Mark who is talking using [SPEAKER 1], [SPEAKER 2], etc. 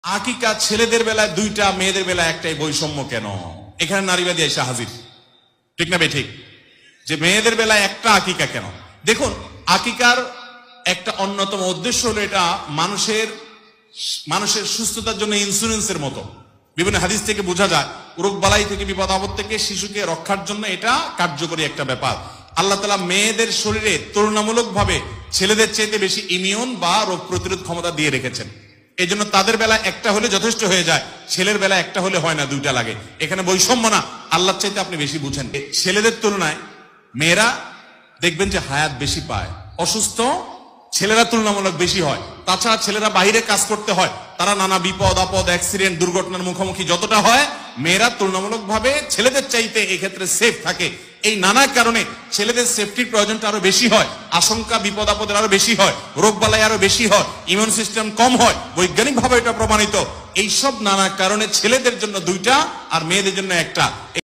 [SPEAKER 1] আকিকা ছেলেদের বেলায় দুইটা, মেয়েদের বেলায় একটাই, বৈষম্য কেন? এখানে নারীবাদী এসে হাজির, ঠিক না ঠিক? যে মেয়েদের বেলায় একটা, আকিকা কেন? দেখুন, আকিকার একটা অন্যতম উদ্দেশ্য হলো এটা মানুষের সুস্থতার জন্য ইন্স্যুরেন্সের মতো। বিভিন্ন হাদিস থেকে বোঝা যায় রোগ বালাই থেকে, বিপদ আপদ থেকে শিশুকে রক্ষার জন্য এটা কার্যকরী একটা ব্যাপার। আল্লাহ তাআলা মেয়েদের শরীরে তুলনামূলক ভাবে ছেলেদের চাইতে বেশি ইমিউন বা রোগ প্রতিরোধ ক্ষমতা দিয়ে রেখেছেন। এই জন্য তাদের বেলায় একটা হলে যথেষ্ট হয়ে যায়, ছেলের বেলায় একটা হলে হয় না, দুইটা লাগে। এখানে বৈষম্য না, আল্লাহর চাইতে আপনি বেশি বুঝেন। ছেলেদের তুলনায় মেয়েরা দেখবেন যে হায়াত বেশি পায়, অসুস্থ ছেলেরা তুলনামূলক বেশি হয়। তাছাড়া ছেলেরা বাইরে কাজ করতে হয়, তারা নানা বিপদ আপদ, অ্যাক্সিডেন্ট, দুর্ঘটনার মুখোমুখি যতটা হয়, মেয়েরা তুলনামূলক ভাবে ছেলেদের চাইতে এক্ষেত্রে সেফ থাকে। এই নানা কারণে ছেলেদের সেফটির প্রয়োজনটা আরো বেশি হয়, আশঙ্কা বিপদ আপদের আরো বেশি হয়, রোগ বালাই আরো বেশি হয়, ইমিউন সিস্টেম কম হয়, বৈজ্ঞানিক ভাবে এটা প্রমাণিত। এইসব নানা কারণে ছেলেদের জন্য দুইটা আর মেয়েদের জন্য একটা।